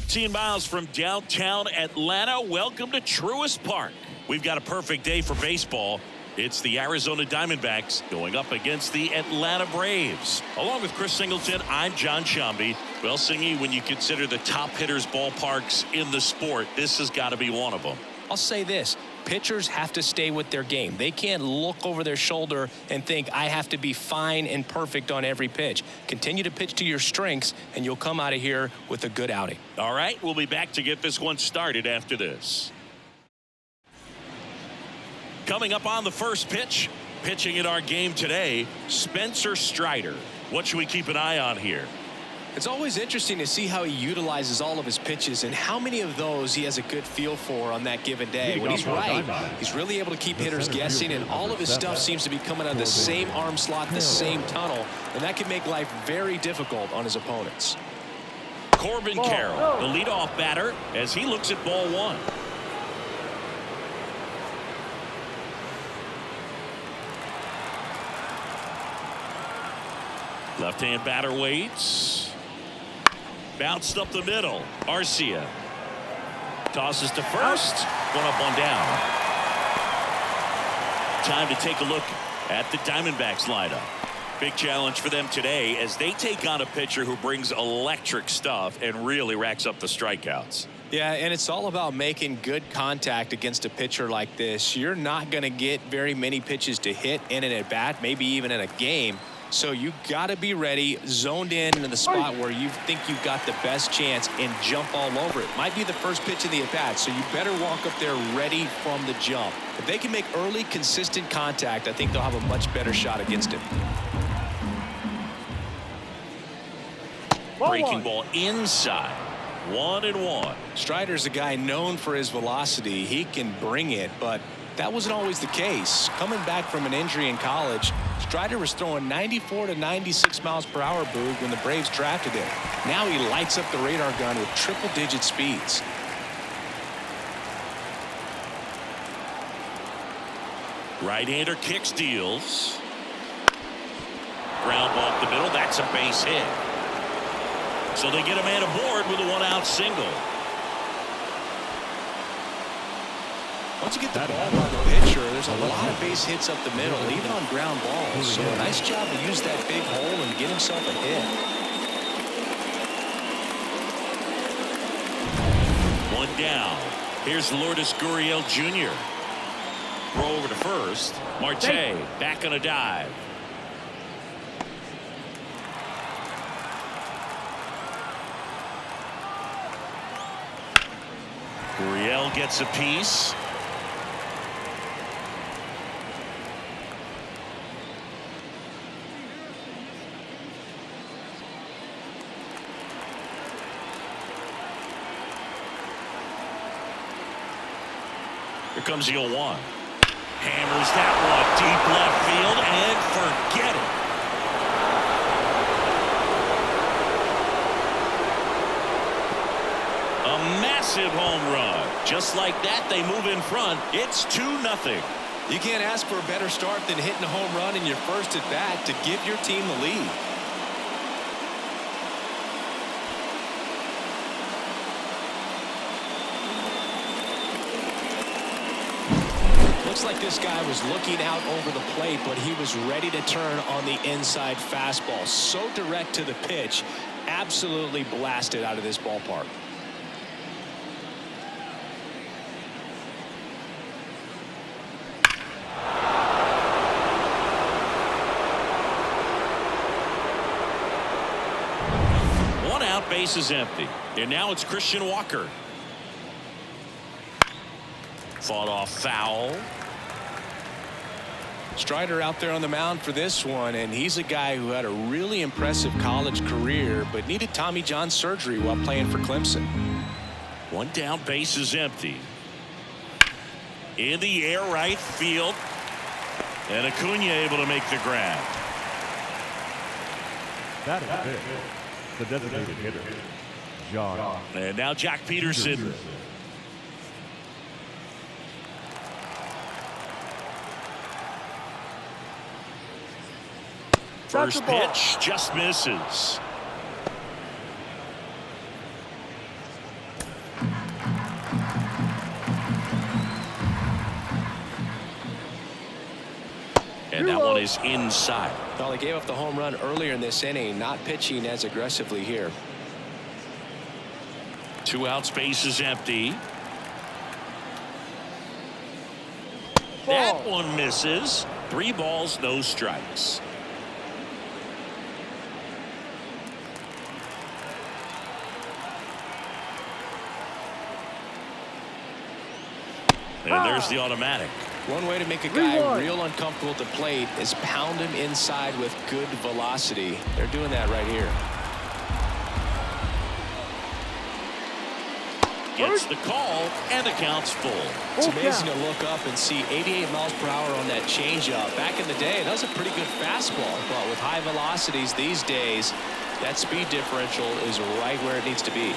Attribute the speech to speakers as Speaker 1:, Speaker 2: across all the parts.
Speaker 1: 15 miles from downtown Atlanta. Welcome to Truist Park. We've got a perfect day for baseball. It's the Arizona Diamondbacks going up against the Atlanta Braves. Along with Chris Singleton, I'm John Shambi. Well, Singy, when you consider the top hitters ballparks in the sport, this has got to be one of them.
Speaker 2: I'll say this. Pitchers have to stay with their game. They can't look over their shoulder and think, I have to be fine and perfect on every pitch. Continue to pitch to your strengths, and you'll come out of here with a good outing.
Speaker 1: All right, we'll be back to get this one started after this. Coming up on the first pitch, pitching in our game today, Spencer Strider. What should we keep an eye on here?
Speaker 2: It's always interesting to see how he utilizes all of his pitches and how many of those he has a good feel for on that given day. When he's right, he's really able to keep hitters guessing, and all of his stuff seems to be coming out of the same arm slot, the same tunnel, and that can make life very difficult on his opponents.
Speaker 1: Corbin Carroll, the leadoff batter, as he looks at ball one. Left-hand batter waits. Bounced up the middle. Arcia tosses to first. One up, one down. Time to take a look at the Diamondbacks lineup. Big challenge for them today as they take on a pitcher who brings electric stuff and really racks up the strikeouts.
Speaker 2: Yeah, and it's all about making good contact against a pitcher like this. You're not going to get very many pitches to hit in an at-bat, maybe even in a game. So you got to be ready, zoned in the spot where you think you've got the best chance, and jump all over it. Might be the first pitch of the at-bat, so you better walk up there ready from the jump. If they can make early, consistent contact, I think they'll have a much better shot against him.
Speaker 1: Breaking ball inside. 1-1.
Speaker 2: Strider's a guy known for his velocity. He can bring it, but that wasn't always the case. Coming back from an injury in college, Strider was throwing 94 to 96 miles per hour, Boog, when the Braves drafted him. Now he lights up the radar gun with triple-digit speeds.
Speaker 1: Right-hander kicks, deals. Ground ball up the middle. That's a base hit. So they get a man aboard with a one-out single.
Speaker 2: Once you get the ball by the pitcher, there's a lot of base hits up the middle, even on ground balls. So a nice job to use that big hole and get himself a hit.
Speaker 1: One down. Here's Lourdes Gurriel Jr. Throw over to first. Marte back on a dive. Gurriel gets a piece. Here comes the 0-1. Hammers that one deep left field and forget it. A massive home run. Just like that, they move in front. It's 2-0.
Speaker 2: You can't ask for a better start than hitting a home run in your first at bat to give your team the lead. Looks like this guy was looking out over the plate, but he was ready to turn on the inside fastball. So direct to the pitch, absolutely blasted out of this ballpark.
Speaker 1: One out, base is empty. And now it's Christian Walker. Fought off foul.
Speaker 2: Strider out there on the mound for this one, and he's a guy who had a really impressive college career but needed Tommy John surgery while playing for Clemson.
Speaker 1: One down, base is empty. In the air, right field, and Acuna able to make the grab.
Speaker 3: That is it. The designated hitter, John.
Speaker 1: And now Jack Peterson. First pitch just misses. And that one is inside.
Speaker 2: Well, he gave up the home run earlier in this inning, not pitching as aggressively here.
Speaker 1: 2 outs, base is empty. That one misses. 3 balls, no strikes. And there's the automatic.
Speaker 2: One way to make a guy real uncomfortable at the plate is pound him inside with good velocity. They're doing that right here.
Speaker 1: Gets the call, and the count's full.
Speaker 2: It's amazing to look up and see 88 miles per hour on that changeup. Back in the day, that was a pretty good fastball, but with high velocities these days, that speed differential is right where it needs to be.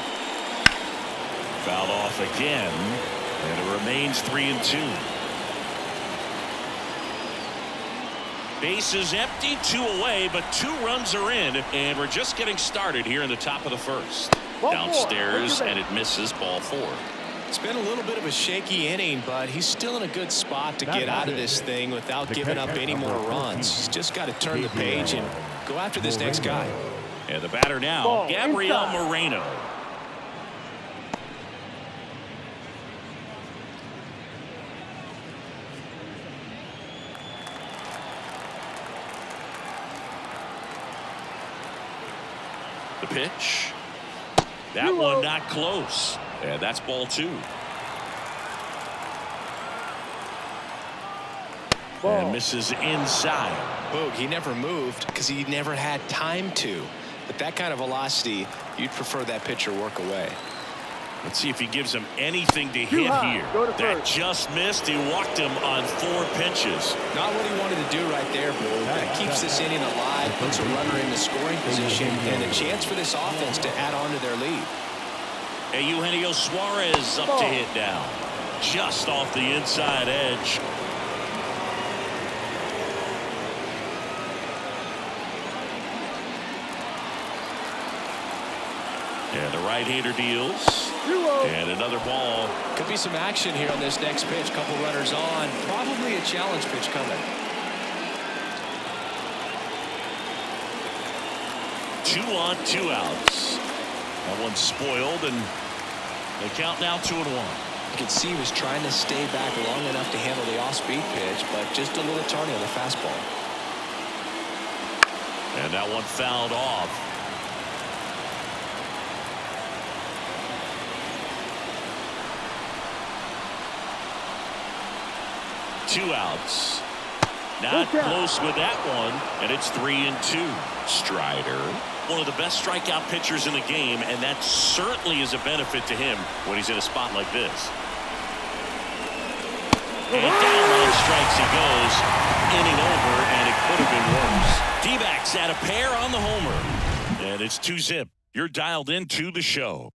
Speaker 1: Fouled off again, and it remains 3-2. Base is empty, 2 away, but 2 runs are in, and we're just getting started here in the top of the first. Downstairs, and it misses, ball 4.
Speaker 2: It's been a little bit of a shaky inning, but he's still in a good spot to get out of this thing without giving up any more runs. He's just got to turn the page and go after this next guy.
Speaker 1: And the batter now, Gabriel Moreno. The pitch. That one not close. And that's ball 2. And misses inside.
Speaker 2: Boog, he never moved because he never had time to. But that kind of velocity, you'd prefer that pitcher work away.
Speaker 1: Let's see if he gives him anything to hit here. That just missed. He walked him on 4 pitches.
Speaker 2: Not what he wanted to do right there, Boog. That keeps this inning alive, puts a runner in the scoring position, and a chance for this offense to add on to their lead.
Speaker 1: And Eugenio Suarez up to hit now. Just off the inside edge. And the right-hander deals. And another ball.
Speaker 2: Could be some action here on this next pitch. Couple runners on. Probably a challenge pitch coming.
Speaker 1: 2 on, 2 outs. That one's spoiled, and the count now 2-1.
Speaker 2: You can see he was trying to stay back long enough to handle the off-speed pitch, but just a little tardy on the fastball.
Speaker 1: And that one fouled off. Two outs. Not close with that one, and it's 3-2. Strider, one of the best strikeout pitchers in the game, and that certainly is a benefit to him when he's in a spot like this. And down line strikes he goes. Inning over, and it could have been worse. D-backs at a pair on the homer, and it's 2-zip. You're dialed into the show.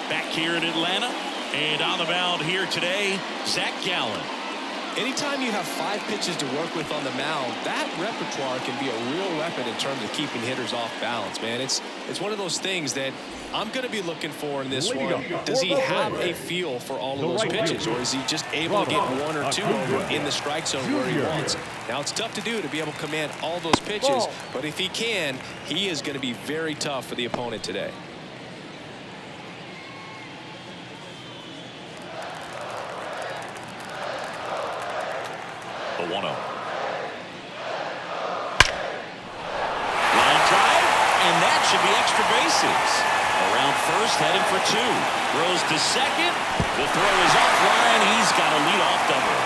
Speaker 1: Back here in Atlanta, and on the mound here today, Zach Gallen.
Speaker 2: Anytime you have 5 pitches to work with on the mound, that repertoire can be a real weapon in terms of keeping hitters off balance, man. It's one of those things that I'm going to be looking for in this one. Does he have a feel for all of those pitches, or is he just able to get 1 or 2 over in the strike zone where he wants? Now, it's tough to do to be able to command all those pitches, but if he can, he is going to be very tough for the opponent today.
Speaker 1: The 1-0. Line drive, and that should be extra bases. Around first, heading for 2. Throws to second. The throw is offline. He's got a leadoff double.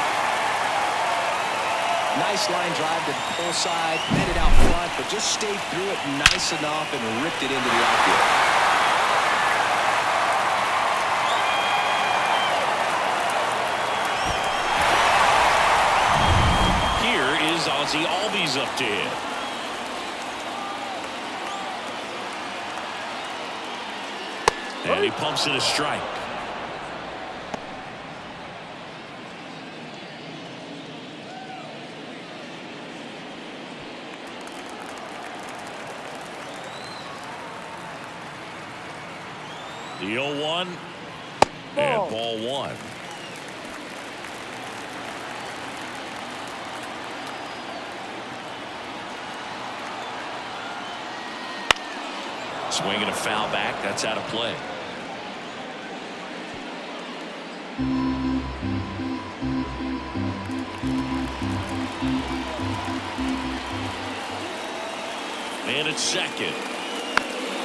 Speaker 2: Nice line drive to the pull side, met it out front, but just stayed through it nice enough and ripped it into the outfield.
Speaker 1: Ozzie Albies up to hit. And he pumps it a strike. The 0-1 and ball 1. Swinging a foul back. That's out of play. And it's second.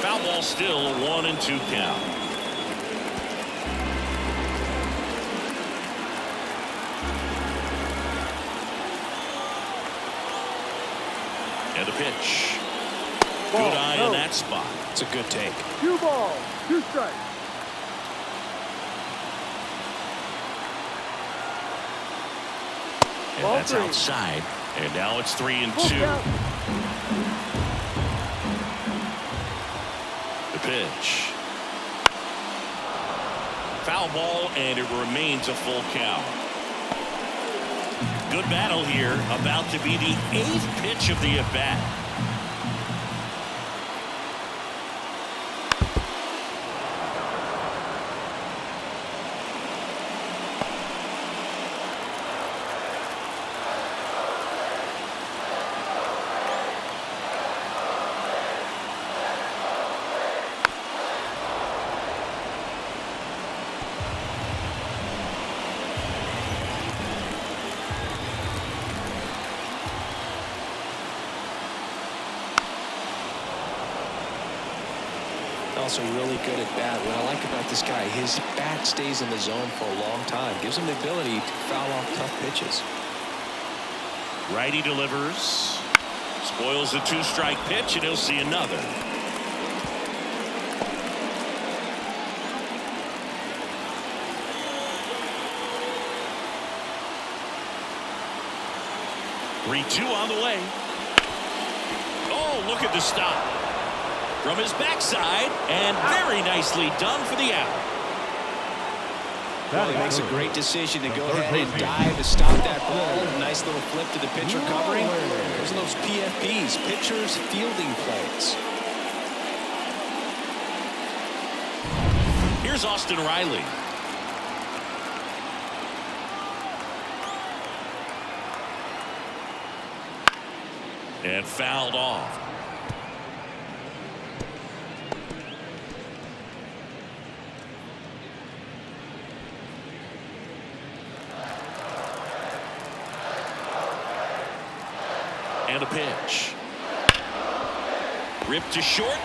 Speaker 1: Foul ball, still a 1-2 count. And the pitch. Good eye on that spot.
Speaker 2: It's a good take.
Speaker 4: 2 balls, 2 strikes.
Speaker 1: And that's outside. And now it's 3-2. The pitch. Foul ball, and it remains a full count. Good battle here. About to be the 8th pitch of the at-bat.
Speaker 2: Also really good at bat. What I like about this guy, his bat stays in the zone for a long time. Gives him the ability to foul off tough pitches.
Speaker 1: Righty delivers. Spoils the 2-strike pitch, and he'll see another. Three-2 on the way. Oh, look at the stop. From his backside, and very nicely done for the out.
Speaker 2: Well, he makes a great decision to go ahead and dive to stop that ball. Nice little flip to the pitcher covering. Those are those PFPs, pitchers fielding plays.
Speaker 1: Here's Austin Riley. And fouled off. And a pitch. Ripped to short.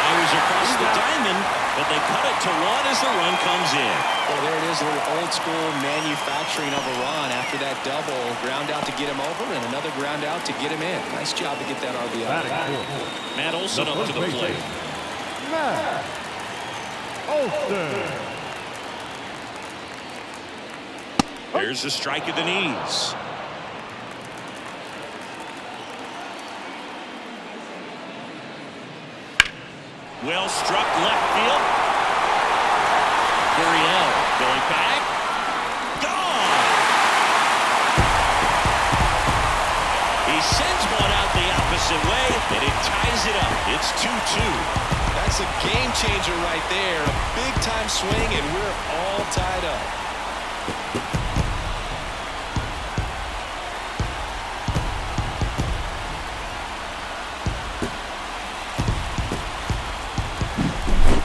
Speaker 1: Fires across the diamond, but they cut it to 1 as the run comes in.
Speaker 2: Well, there it is, a little old school manufacturing of a run after that double. Ground out to get him over, and another ground out to get him in. Nice job to get that RBI.
Speaker 1: Matt Olson up to the plate.
Speaker 3: Matt Olson.
Speaker 1: There's a strike at the knees. Well struck left field. Gurriel going back. Gone. He sends one out the opposite way, and it ties it up. It's 2-2.
Speaker 2: That's a game changer right there. A big time swing, and we're all tied up.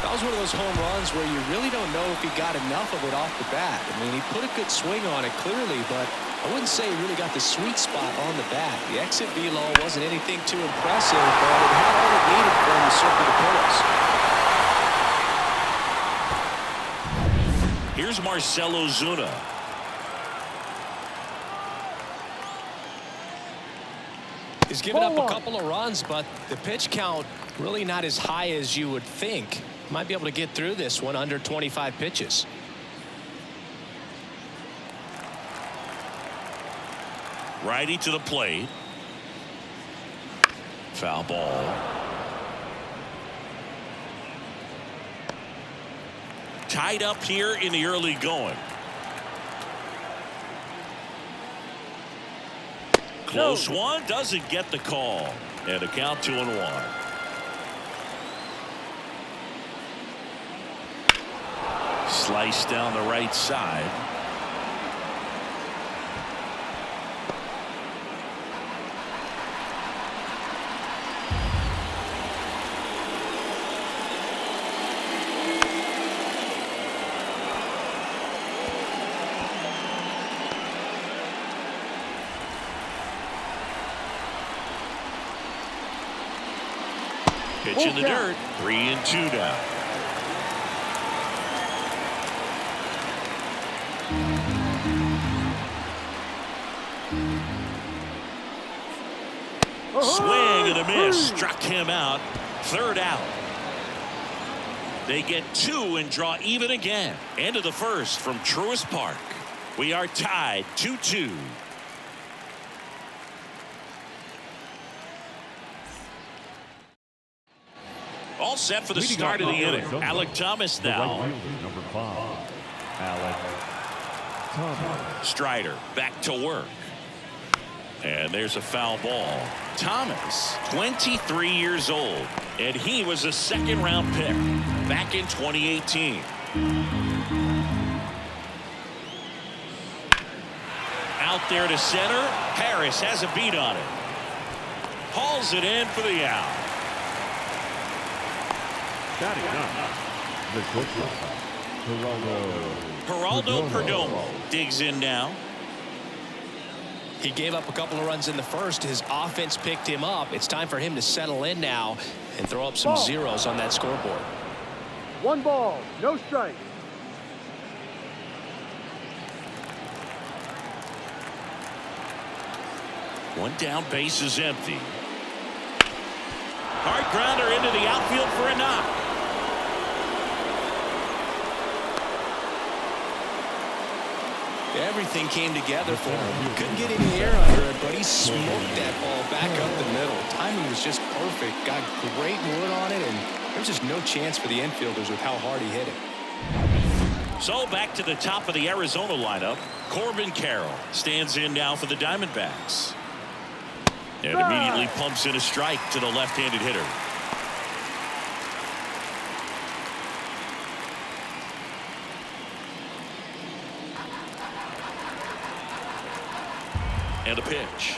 Speaker 2: That was one of those home runs where you really don't know if he got enough of it off the bat. I mean, he put a good swing on it clearly, but I wouldn't say he really got the sweet spot on the bat. The exit velo wasn't anything too impressive, but it had all it needed for him to circle the pillows.
Speaker 1: Here's Marcell Ozuna.
Speaker 2: He's given up a couple of runs, but the pitch count really not as high as you would think. Might be able to get through this one under 25 pitches.
Speaker 1: Righty to the plate. Foul ball. Tied up here in the early going. Close one, doesn't get the call. And a count 2-1. Slice down the right side. Pitch in the dirt. 3-2 now. Swing and a miss. Struck him out. Third out. They get 2 and draw even again. End of the first from Truist Park. We are tied 2-2. All set for the start of the inning. Alec Thomas now.
Speaker 3: Number 5, Alec Thomas.
Speaker 1: Strider back to work. And there's a foul ball. Thomas, 23 years old, and he was a second-round pick back in 2018. Out there to center. Harris has a beat on it. Hauls it in for the out.
Speaker 3: Batting up, the
Speaker 1: Geraldo Perdomo digs in now.
Speaker 2: He gave up a couple of runs in the first. His offense picked him up. It's time for him to settle in now and throw up some zeros on that scoreboard.
Speaker 4: 1 ball, no strike.
Speaker 1: One down, base is empty. Hard grounder into the outfield for a knock.
Speaker 2: Everything came together for him. Couldn't get any air under it, but he smoked that ball back up the middle. Timing was just perfect. Got great wood on it, and there's just no chance for the infielders with how hard he hit it.
Speaker 1: So back to the top of the Arizona lineup. Corbin Carroll stands in now for the Diamondbacks. And immediately pumps in a strike to the left-handed hitter. And a pitch.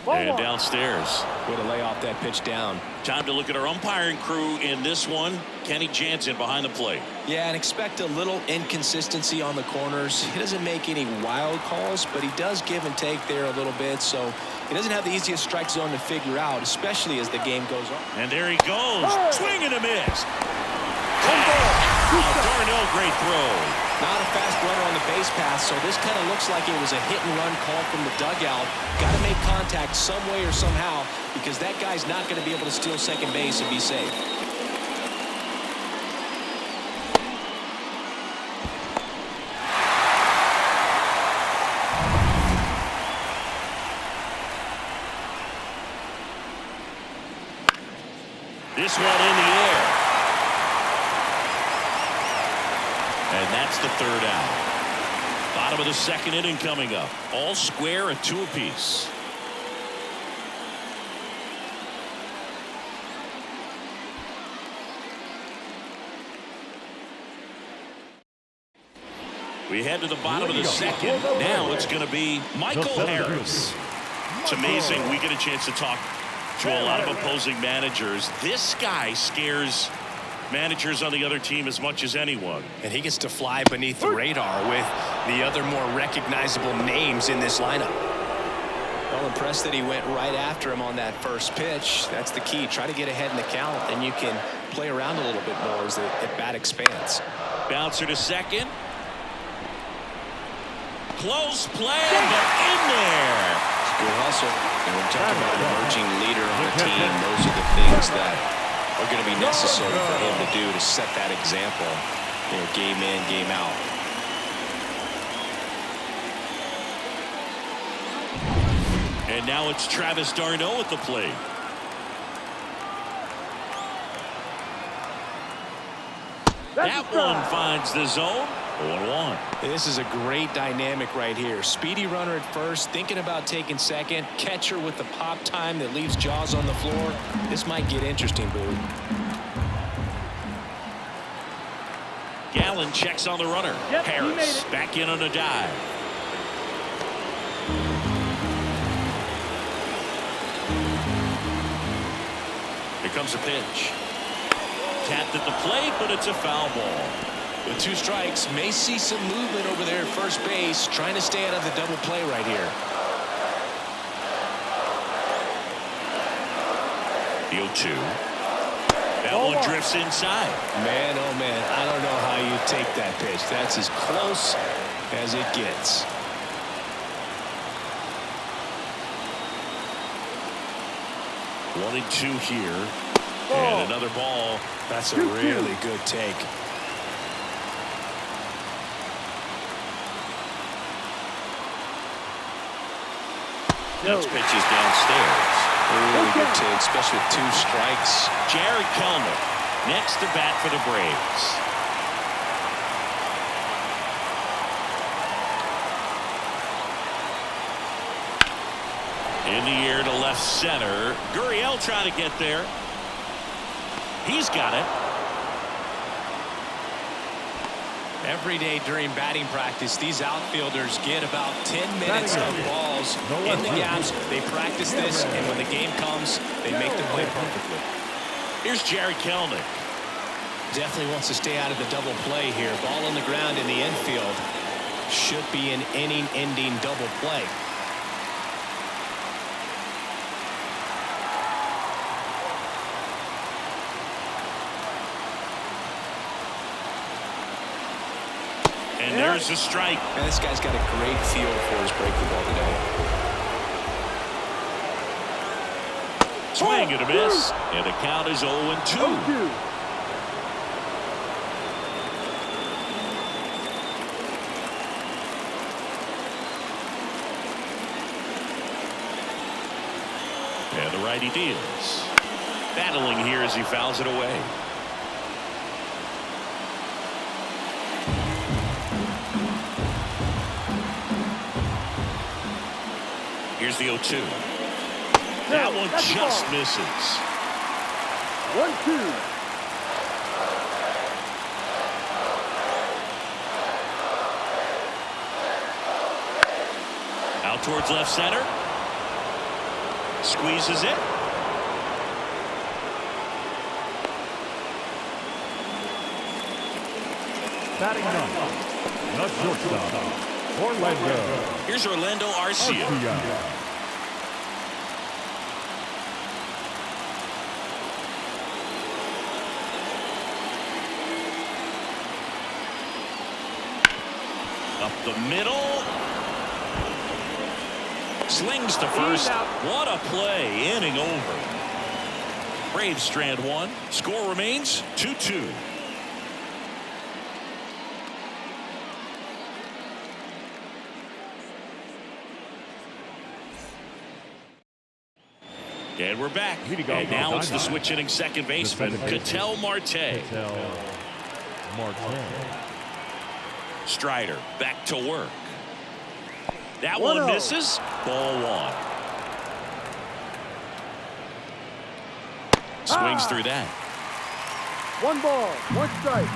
Speaker 1: And downstairs.
Speaker 2: Way to lay off that pitch down.
Speaker 1: Time to look at our umpiring crew in this one. Kenny Jansen behind the plate.
Speaker 2: Yeah, and expect a little inconsistency on the corners. He doesn't make any wild calls, but he does give and take there a little bit, so he doesn't have the easiest strike zone to figure out, especially as the game goes on.
Speaker 1: And there he goes. Swing and a miss. Darnell, great throw.
Speaker 2: Not a fast runner on the base pass, so this kind of looks like it was a hit-and-run call from the dugout. Got to make contact some way or somehow, because that guy's not going to be able to steal second base and be safe.
Speaker 1: This one in the air. And that's the third out. Bottom of the second inning coming up. All square at 2 apiece. We head to the bottom of the second. Now it's going to be Michael Harris. It's amazing. We get a chance to talk to a lot of opposing managers. This guy scares managers on the other team as much as anyone.
Speaker 2: And he gets to fly beneath the radar with the other more recognizable names in this lineup. Well, impressed that he went right after him on that first pitch. That's the key. Try to get ahead in the count, and you can play around a little bit more as the at-bat expands.
Speaker 1: Bouncer to second. Close play, but in there.
Speaker 2: Good hustle. And when talking about an emerging leader on the team, those are the things that are going to be necessary for him to do to set that example, you know, game in, game out.
Speaker 1: And now it's Travis d'Arnaud at the plate. That one finds the zone. 0-1.
Speaker 2: This is a great dynamic right here. Speedy runner at first, thinking about taking second. Catcher with the pop time that leaves Jaws on the floor. This might get interesting, Boo.
Speaker 1: Gallen checks on the runner.
Speaker 4: Yep,
Speaker 1: Harris back in on a dive. Here comes a pitch. Tapped at the plate, but it's a foul ball.
Speaker 2: With 2 strikes, may see some movement over there at first base, trying to stay out of the double play right here.
Speaker 1: The 0-2. That one drifts inside.
Speaker 2: Man, oh man, I don't know how you take that pitch. That's as close as it gets.
Speaker 1: One and 2 here. And another ball.
Speaker 2: That's a really good take.
Speaker 1: Next pitch is downstairs.
Speaker 2: Really good take, especially with 2 strikes.
Speaker 1: Jared Kellner next to bat for the Braves. In the air to left center. Gurriel trying to get there. He's got it.
Speaker 2: Every day during batting practice, these outfielders get about 10 minutes of balls in the gaps. They practice this, and when the game comes, they make the play perfectly.
Speaker 1: Here's Jared Kellner.
Speaker 2: Definitely wants to stay out of the double play here. Ball on the ground in the infield. Should be an inning-ending double play.
Speaker 1: And there's a strike.
Speaker 2: Man, this guy's got a great feel for his breaking ball today.
Speaker 1: Swing and a miss. And the count is 0-2. And the righty deals. Battling here as he fouls it away. Here's the 0-2. That one just misses.
Speaker 4: 1-2.
Speaker 1: Out towards left center. Squeezes it.
Speaker 3: Batting ninth, the shortstop, Orlando.
Speaker 1: Here's Orlando Arcia. Up the middle. Slings to first. What a play. Inning over. Braves strand 1. Score remains 2-2. And we're back. And now it's the switch hitting second baseman, Ketel Marte. Strider back to work. That one misses. Ball 1. Swings through that.
Speaker 4: 1 ball, 1 strike.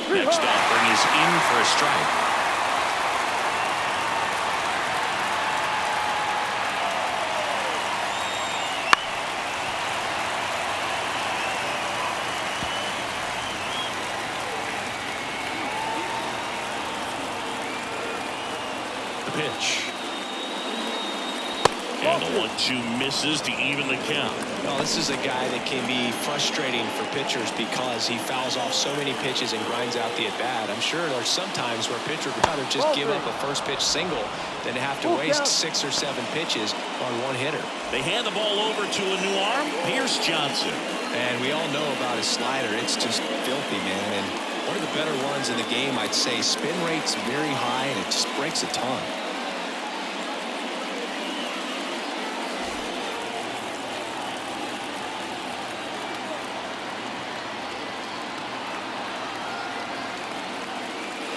Speaker 1: Next offering is in for a strike. Pitch. And the 1-2 misses to even the count.
Speaker 2: Well, this is a guy that can be frustrating for pitchers because he fouls off so many pitches and grinds out the at-bat. I'm sure there's some times where a pitcher would rather just give up a first pitch single than have to waste 6 or 7 pitches on one hitter.
Speaker 1: They hand the ball over to a new arm, Pierce Johnson.
Speaker 2: And we all know about his slider. It's just filthy, man. And one of the better ones in the game, I'd say. Spin rate's very high, and it just breaks a ton.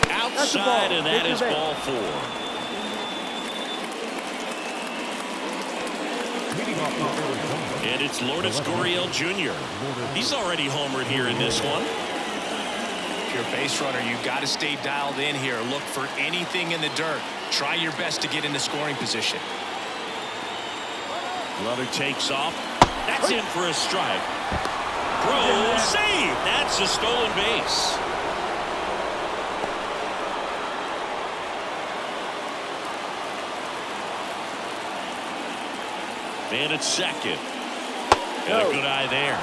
Speaker 1: Outside, and that is ball 4. And it's Lourdes Gurriel Jr. He's already homered here in this one.
Speaker 2: If you're a base runner, you've got to stay dialed in here. Look for anything in the dirt. Try your best to get into scoring position.
Speaker 1: Runner takes off. That's in for a strike. Throw, save. That's a stolen base. And it's second. Got a good eye there.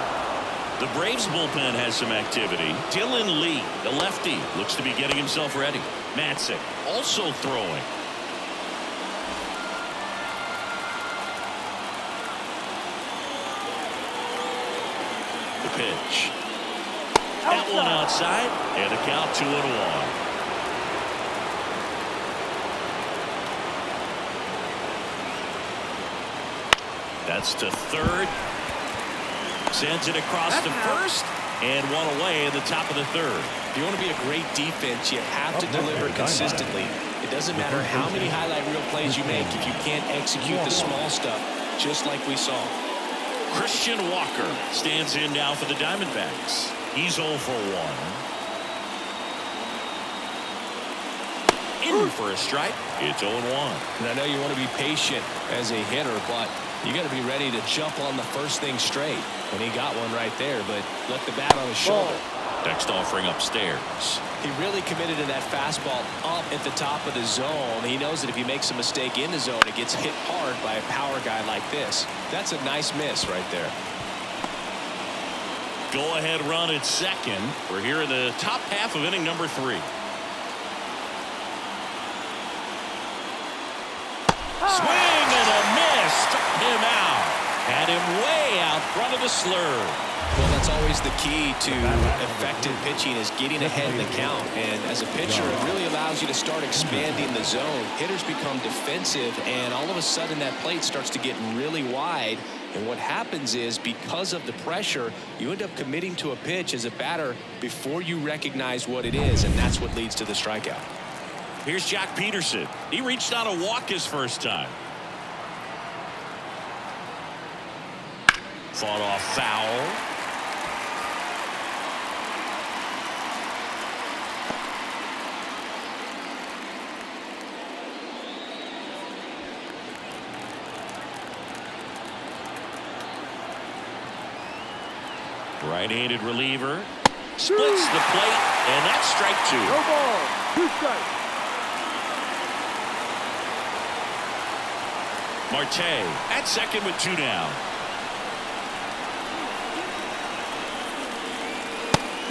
Speaker 1: The Braves bullpen has some activity. Dylan Lee, the lefty, looks to be getting himself ready. Matzik also throwing. The pitch. That one outside, and the count 2-1. That's to third. Sends it across to first, and one away in the top of the third.
Speaker 2: If you want to be a great defense, you have to deliver consistently. It doesn't matter how many highlight reel plays you make if you can't execute the small stuff, just like we saw.
Speaker 1: Christian Walker stands in now for the Diamondbacks. He's 0 for 1. In for a strike. It's 0-1.
Speaker 2: And I know you want to be patient as a hitter, but you got to be ready to jump on the first thing straight. And he got one right there, but left the bat on his shoulder.
Speaker 1: Next offering upstairs.
Speaker 2: He really committed to that fastball up at the top of the zone. He knows that if he makes a mistake in the zone, it gets hit hard by a power guy like this. That's a nice miss right there.
Speaker 1: Go ahead run at second. We're here in the top half of inning number 3. Swing and a miss. Struck him out. Had him way out front of the slur.
Speaker 2: Well, that's always the key to effective pitching, is getting ahead in the count. And as a pitcher, it really allows you to start expanding the zone. Hitters become defensive, and all of a sudden that plate starts to get really wide. And what happens is, because of the pressure, you end up committing to a pitch as a batter before you recognize what it is, and that's what leads to the strikeout.
Speaker 1: Here's Jack Peterson. He reached on a walk his first time. Fought off foul. Right-handed reliever. Splits the plate, and that's strike 2.
Speaker 4: No ball. 2 strikes.
Speaker 1: Marte at second with 2 down.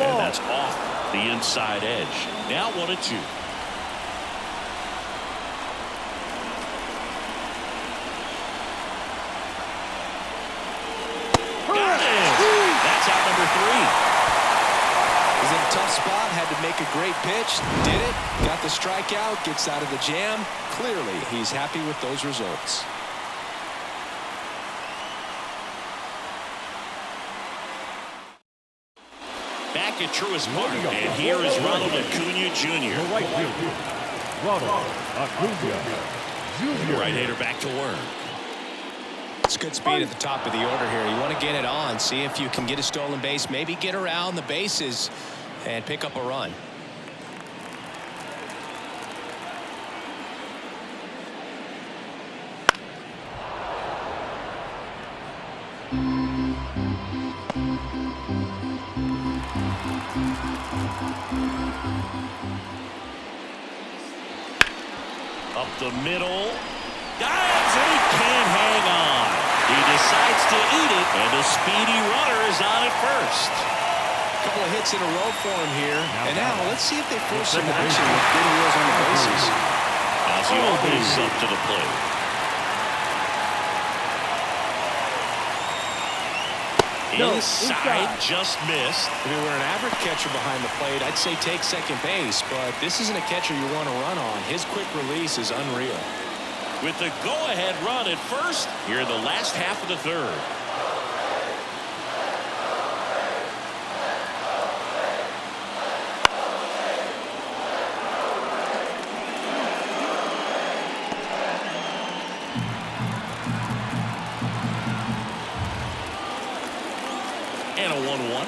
Speaker 1: And that's off the inside edge. Now 1-2. Got it. That's out number 3.
Speaker 2: He's in a tough spot, had to make a great pitch, did it, got the strikeout, gets out of the jam. Clearly, he's happy with those results.
Speaker 1: Back at Truist Park, and here is Ronald Acuna Jr.
Speaker 3: Right field, Ronald Acuna Jr.
Speaker 1: Right-hander back to work.
Speaker 2: It's good speed at the top of the order here. You want to get it on, see if you can get a stolen base, maybe get around the bases and pick up a run.
Speaker 1: Up the middle. Dives, and he can't hang on. He decides to eat it, and the speedy runner is on at first.
Speaker 2: A couple of hits in a row for him here. And now let's see if they force some action with good wheels on the bases.
Speaker 1: Ozzie Albies up to the plate. Inside, just missed.
Speaker 2: If you were an average catcher behind the plate, I'd say take second base, but this isn't a catcher you want to run on. His quick release is unreal.
Speaker 1: With the go-ahead run at first, here in the last half of the third. and a 1-1.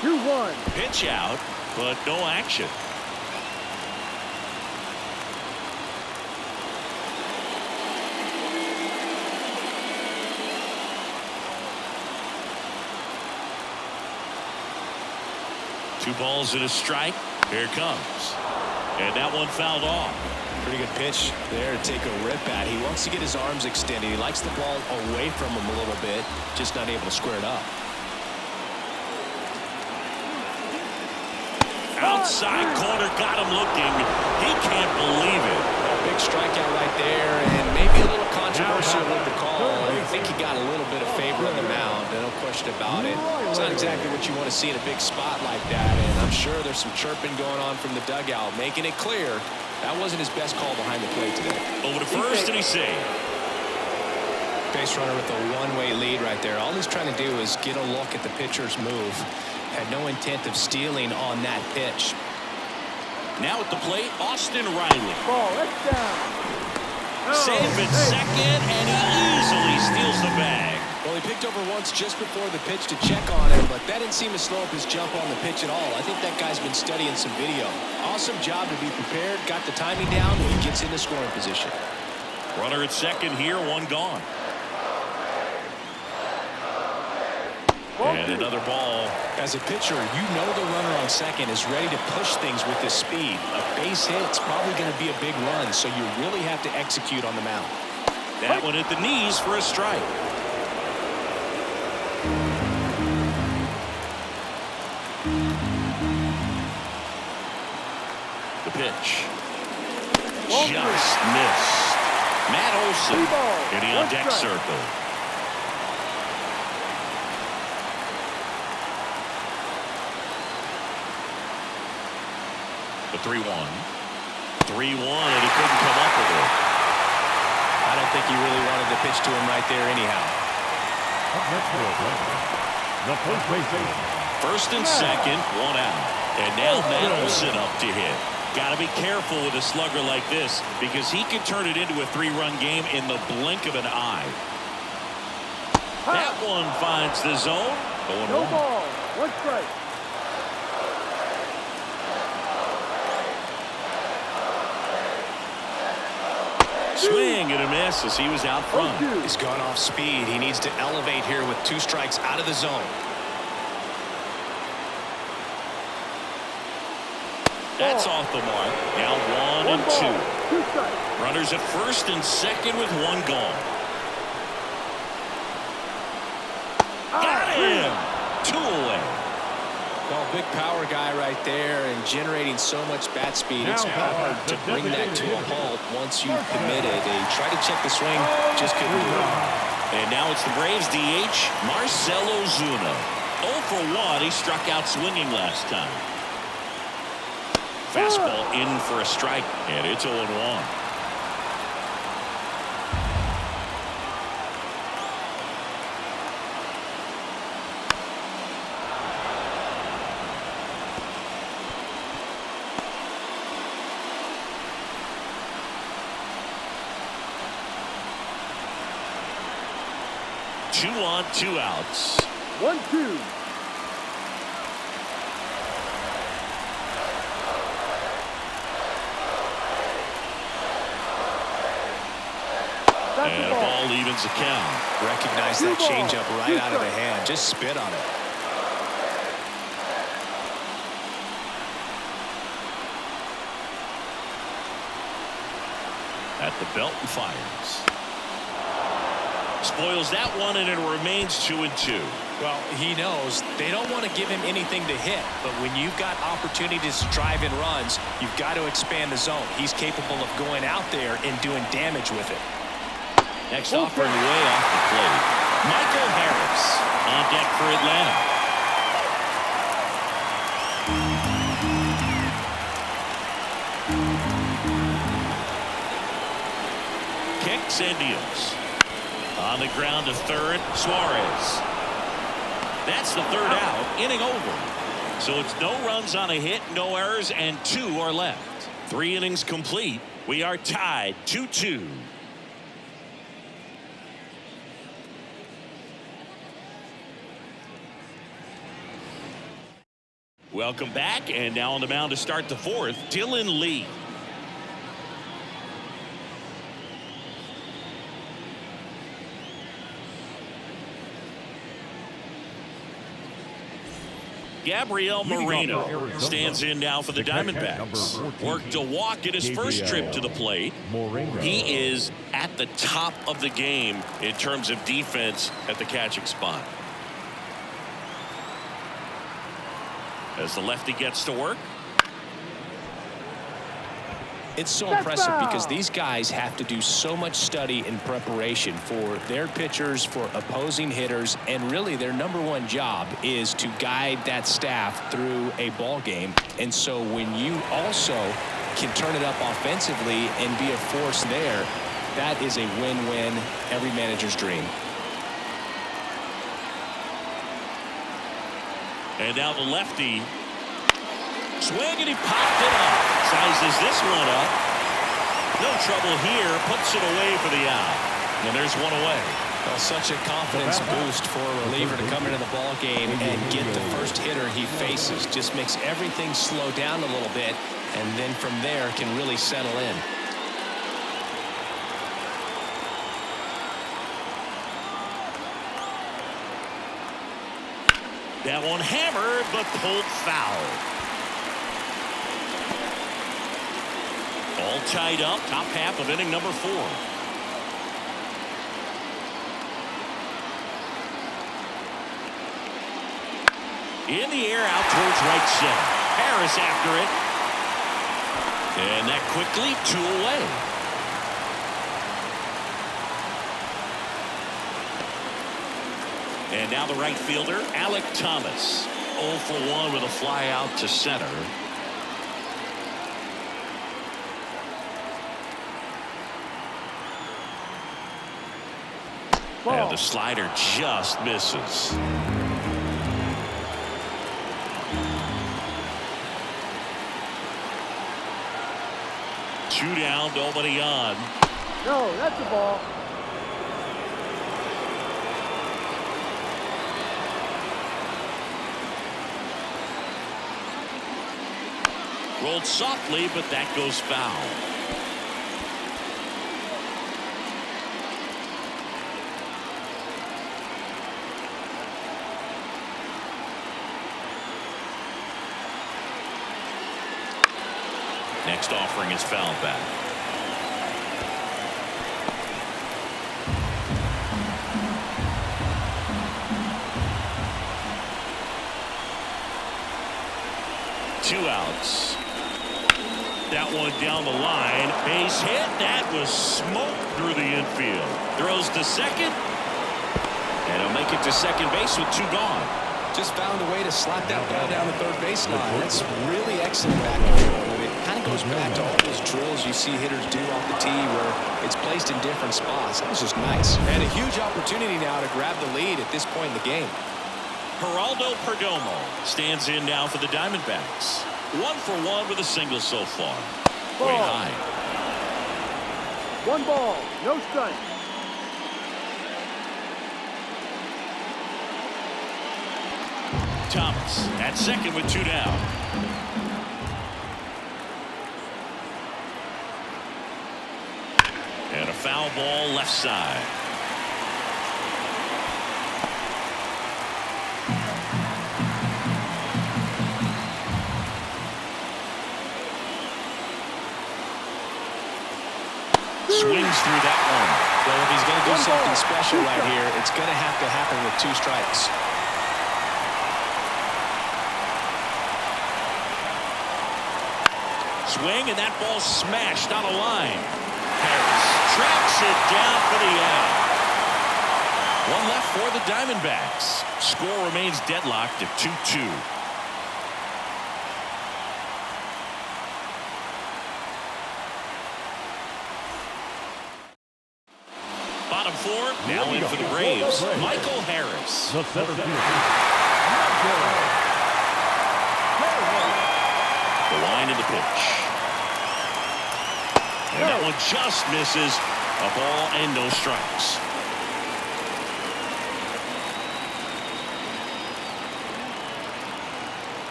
Speaker 4: 2-1.
Speaker 1: Pitch out, but no action. Two balls and a strike. Here it comes. And that one fouled off.
Speaker 2: Pretty good pitch there to take a rip at. He wants to get his arms extended. He likes the ball away from him a little bit, just not able to square it up.
Speaker 1: Outside corner, got him looking. He can't believe it.
Speaker 2: A big strikeout right there, and maybe a little controversial with the call. I think he got a little bit of favor on the mound, no question about it. It's not exactly what you want to see in a big spot like that, and I'm sure there's some chirping going on from the dugout, making it clear that wasn't his best call behind the plate today.
Speaker 1: Over to first, and he's safe.
Speaker 2: Base runner with a one-way lead right there. All he's trying to do is get a look at the pitcher's move. Had no intent of stealing on that pitch.
Speaker 1: Now at the plate, Austin Riley.
Speaker 4: Ball, that's down.
Speaker 1: Safe at second, and he easily steals the bag.
Speaker 2: Well, he picked over once just before the pitch to check on him, but that didn't seem to slow up his jump on the pitch at all. I think that guy's been studying some video. Awesome job to be prepared, got the timing down, and he gets into scoring position.
Speaker 1: Runner at second here, one gone. And another ball.
Speaker 2: As a pitcher, you know the runner on second is ready to push things with his speed. A base hit's probably going to be a big run, so you really have to execute on the mound.
Speaker 1: That one at the knees for a strike. The pitch. Just missed. Matt Olson in the on-deck circle. The 3-1. 3-1, and he couldn't come up with it.
Speaker 2: I don't think he really wanted to pitch to him right there anyhow.
Speaker 3: The first base.
Speaker 1: First and second, one out. And now Matt Olson up to hit. Got to be careful with a slugger like this because he can turn it into a 3-run game in the blink of an eye. That one finds the zone.
Speaker 4: No ball, one strike.
Speaker 1: Swing and a miss as he was out front.
Speaker 2: He's gone off speed. He needs to elevate here with 2 strikes out of the zone.
Speaker 1: That's off the mark. Now 1 and 2. Runners at first and second with one gone. Got him. 2 away.
Speaker 2: Well, big power guy right there and generating so much bat speed. It's hard to bring that to a halt once you've committed. They try to check the swing, just couldn't do it.
Speaker 1: And now it's the Braves DH, Marcell Ozuna. 0 for 1. He struck out swinging last time. Fastball in for a strike, and it's 0-1. Two on, 2 outs.
Speaker 4: 1-2.
Speaker 1: And a ball evens the count.
Speaker 2: Recognize that changeup right out of the hand. Just spit on it.
Speaker 1: At the belt and fires. Spoils that one, and it remains 2 and 2.
Speaker 2: Well, he knows they don't want to give him anything to hit, but when you've got opportunities to drive in runs, you've got to expand the zone. He's capable of going out there and doing damage with it.
Speaker 1: Next offering way off the plate. Michael Harris on deck for Atlanta. Kicks and deals. On the ground to third, Suarez. That's the third out, inning over. So it's no runs on a hit, no errors, and 2 are left. 3 innings complete. We are tied 2-2. Welcome back, and now on the mound to start the fourth, Dylan Lee. Gabriel Moreno stands in now for the Diamondbacks. Worked a walk in his first trip to the plate. He is at the top of the game in terms of defense at the catching spot. As the lefty gets to work.
Speaker 2: It's so impressive because these guys have to do so much study and preparation for their pitchers, for opposing hitters, and really their #1 job is to guide that staff through a ball game. And so when you also can turn it up offensively and be a force there, that is a win-win, every manager's dream.
Speaker 1: And now the lefty. Swing, and he popped it up. Sizes this one up. No trouble here. Puts it away for the out. And there's one away.
Speaker 2: Well, such a confidence boost for a reliever to come into the ball game and get the first hitter he faces. Just makes everything slow down a little bit, and then from there can really settle in.
Speaker 1: That one hammered, but pulled foul. All tied up, top half of inning number 4. In the air, out towards right center. Harris after it. And that quickly 2 away. And now the right fielder, Alek Thomas. 0 for 1 with a fly out to center. And the slider just misses. 2 down, nobody on.
Speaker 4: No, that's a ball.
Speaker 1: Rolled softly, but that goes foul. Next offering is foul back. Two outs. That one down the line. Base hit. That was smoked through the infield. Throws to second. And he'll make it to second base with 2 gone.
Speaker 2: Just found a way to slap that ball down the third baseline. That's really excellent back control. It kind of goes back to all those drills you see hitters do off the tee where it's placed in different spots. That was just nice. And a huge opportunity now to grab the lead at this point in the game.
Speaker 1: Geraldo Perdomo stands in now for the Diamondbacks. 1 for 1 with a single so far. Way high.
Speaker 4: 1 ball, no strike.
Speaker 1: Thomas at second with 2 down. And a foul ball left side. Swings through that one.
Speaker 2: Well, if he's going to do something special right here, it's going to have to happen with 2 strikes.
Speaker 1: Swing, and that ball smashed on a line. Harris tracks it down for the out. 1 left for the Diamondbacks. Score remains deadlocked at 2-2. Bottom 4, now in for the Braves, Michael Harris.
Speaker 3: The center fielder,
Speaker 1: The line in the pitch. And that one just misses. A ball and no strikes.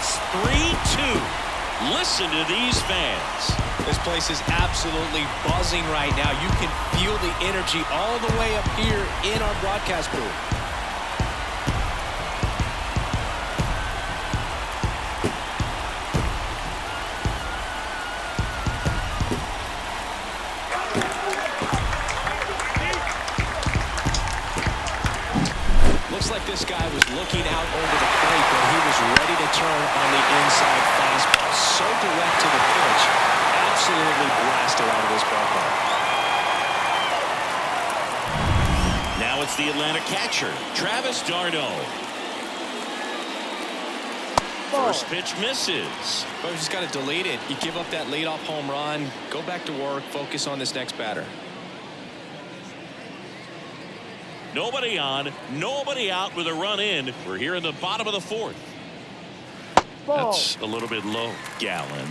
Speaker 1: It's 3-2. Listen to these fans.
Speaker 2: This place is absolutely buzzing right now. You can feel the energy all the way up here in our broadcast booth. Looks like this guy was looking out over the plate, but he was ready to turn on the inside fastball. So direct to the pitch. Absolutely blasted out of this ballpark.
Speaker 1: Now it's the Atlanta catcher, Travis d'Arnaud. First pitch misses.
Speaker 2: But you just got to delete it. You give up that leadoff home run, go back to work, focus on this next batter.
Speaker 1: Nobody on, nobody out with a run in. We're here in the bottom of the fourth. That's a little bit low. Gallen,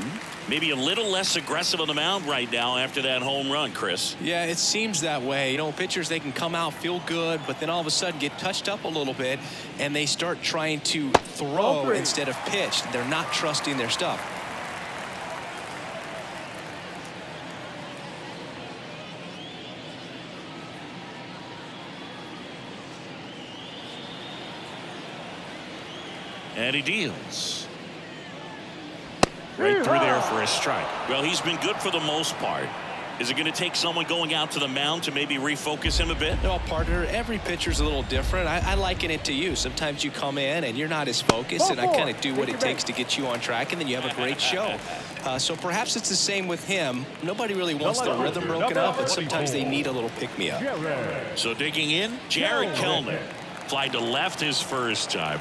Speaker 1: maybe a little less aggressive on the mound right now after that home run, Chris.
Speaker 2: Yeah, it seems that way. You know, pitchers, they can come out, feel good, but then all of a sudden get touched up a little bit, and they start trying to throw instead of pitch. They're not trusting their stuff.
Speaker 1: And he deals. Right through there for a strike. Well, he's been good for the most part. Is it going to take someone going out to the mound to maybe refocus him a bit?
Speaker 2: No, partner, every pitcher's a little different. I liken it to you. Sometimes you come in and you're not as focused, and I kind of do what it takes to get you on track, and then you have a great show. So perhaps it's the same with him. Nobody really wants the rhythm broken up, but sometimes they need a little pick-me-up.
Speaker 1: So digging in, Jared Kellner. Fly to left his first time.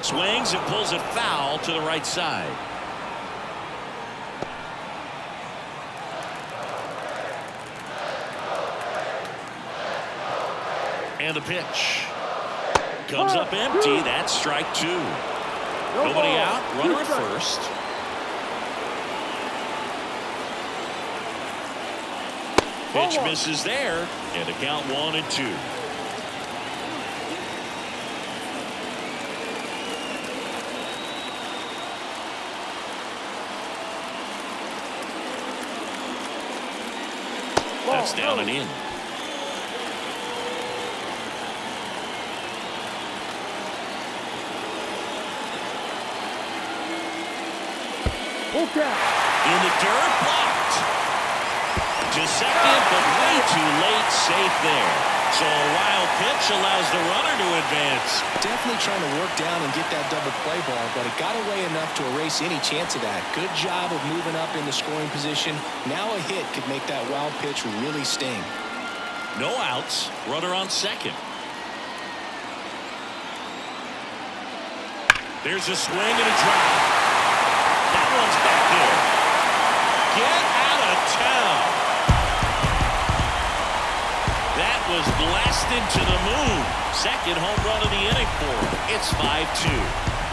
Speaker 1: Swings and pulls it foul to the right side. And the pitch. Comes up empty. That's strike two. Nobody out. Runner at first. Pitch misses there. And the count 1-2. That's down and in. In the dirt, blocked. To second, but way too late. Safe there. So a wild pitch allows the runner to advance.
Speaker 2: Definitely trying to work down and get that double play ball, but it got away enough to erase any chance of that. Good job of moving up in the scoring position. Now a hit could make that wild pitch really sting.
Speaker 1: No outs. Runner on second. There's a swing and a drive. That one's back there. Get out of town. That was blasted to the moon. Second home run of the inning for him. It's 5-2.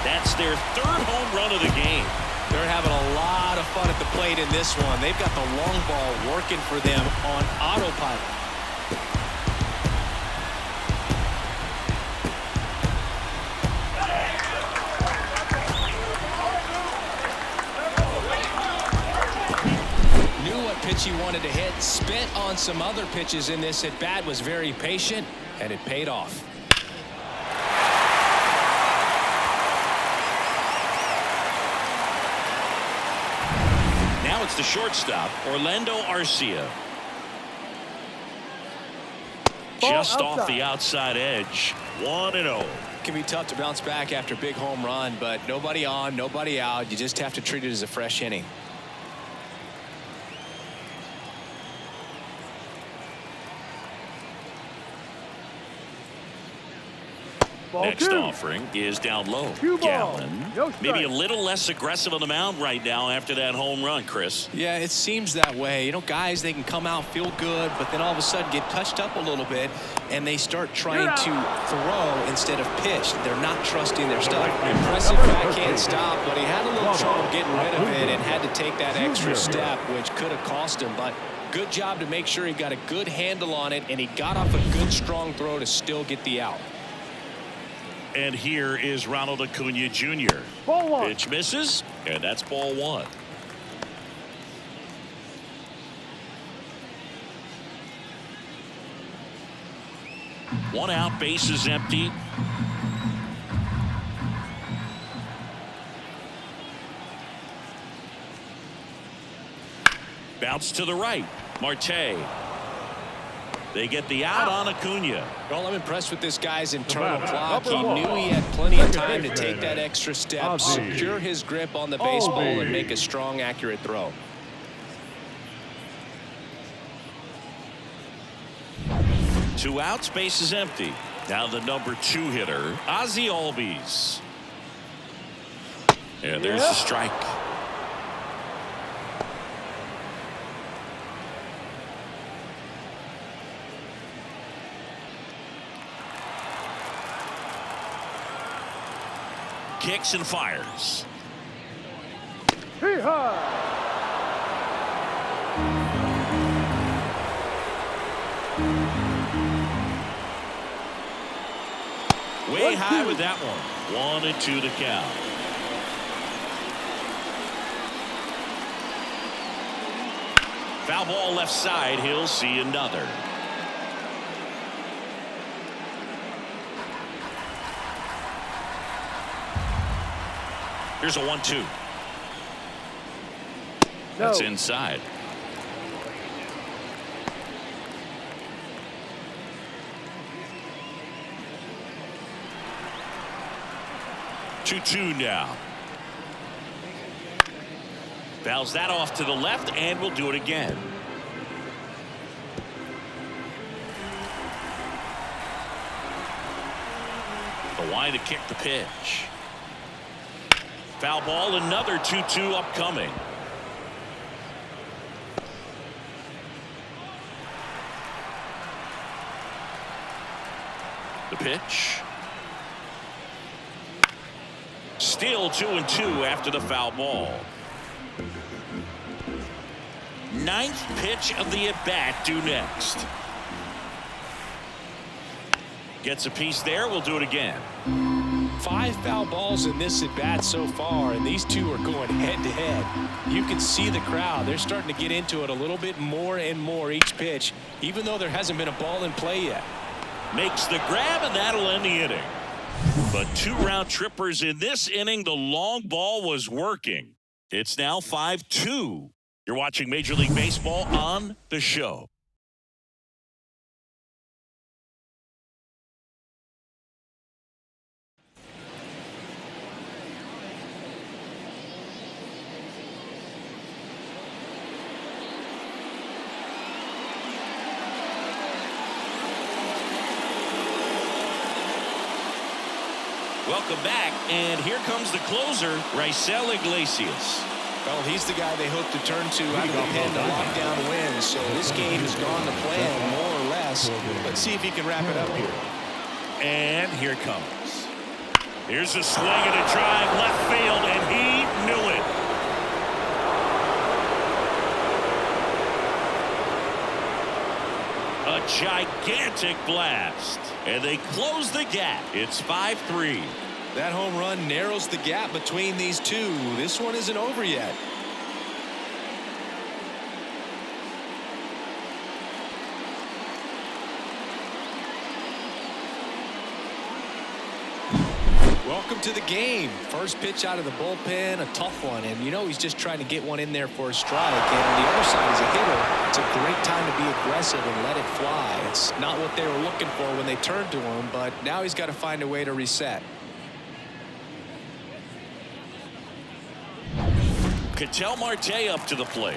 Speaker 1: That's their third home run of the game.
Speaker 2: They're having a lot of fun at the plate in this one. They've got the long ball working for them on autopilot. He wanted to hit, spent on some other pitches in this at bat, was very patient, and it paid off.
Speaker 1: Now it's the shortstop, Orlando Arcia. Just off the outside edge. 1-0.
Speaker 2: Can be tough to bounce back after a big home run, but nobody on, nobody out. You just have to treat it as a fresh inning.
Speaker 4: Ball
Speaker 1: Next
Speaker 4: 2.
Speaker 1: offering is down low.
Speaker 4: 2 ball.
Speaker 1: Gallen.
Speaker 4: No strike.
Speaker 1: Maybe a little less aggressive on the mound right now after that home run, Chris.
Speaker 2: Yeah, it seems that way. You know, guys, they can come out, feel good, but then all of a sudden get touched up a little bit, and they start trying to throw instead of pitch. They're not trusting their stuff. Impressive backhand stop, but he had a little trouble getting rid of it and had to take that extra step, which could have cost him. But good job to make sure he got a good handle on it, and he got off a good, strong throw to still get the out.
Speaker 1: And here is Ronald Acuna Jr.
Speaker 4: Ball 1.
Speaker 1: Pitch misses, and that's ball 1. One out, base is empty. Bounce to the right. Marte. They get the out on Acuna.
Speaker 2: Well, I'm impressed with this guy's internal clock. He knew he had plenty of time to take that extra step, secure his grip on the baseball, and make a strong, accurate throw.
Speaker 1: Two outs, base is empty. Now the number 2 hitter, Ozzie Albies. And there's a strike. Kicks and fires.
Speaker 4: Hee-haw.
Speaker 1: Way high with that one. 1-2 to count. Foul ball left side. He'll see another. Here's a 1-2. That's inside. Two now. Fouls that off to the left, and we'll do it again. The line to kick the pitch. Foul ball, another 2-2 upcoming. The pitch. Still 2-2 after the foul ball. 9th pitch of the at-bat due next. Gets a piece there. We'll do it again.
Speaker 2: 5 foul balls in this at-bat so far, and these two are going head-to-head. You can see the crowd. They're starting to get into it a little bit more and more each pitch, even though there hasn't been a ball in play yet.
Speaker 1: Makes the grab, and that'll end the inning. But 2 round trippers in this inning. The long ball was working. It's now 5-2. You're watching Major League Baseball on The Show. Welcome back, and here comes the closer, Raisel Iglesias.
Speaker 2: Well, he's the guy they hope to turn to out of the pen to lock down wins. So this game has gone to plan, more or less. Let's see if he can wrap it up here.
Speaker 1: And here it comes. Here's a swing and a drive left field, and he knew it. A gigantic blast, and they close the gap. It's 5-3.
Speaker 2: That home run narrows the gap between these two. This one isn't over yet. Welcome to the game. First pitch out of the bullpen, a tough one, and you know he's just trying to get one in there for a strike. And on the other side, as a hitter, it's a great time to be aggressive and let it fly. It's not what they were looking for when they turned to him, but now he's got to find a way to reset.
Speaker 1: Ketel Marte up to the plate.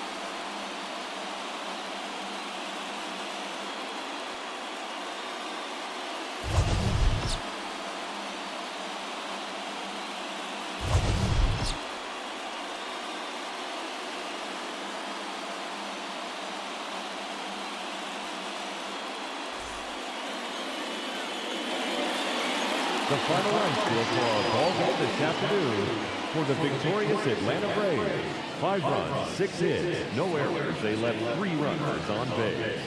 Speaker 3: The final run score for our ball game this afternoon for the victorious Atlanta Braves. 5 runs, 6 hits, no errors. They left 3 runners on base.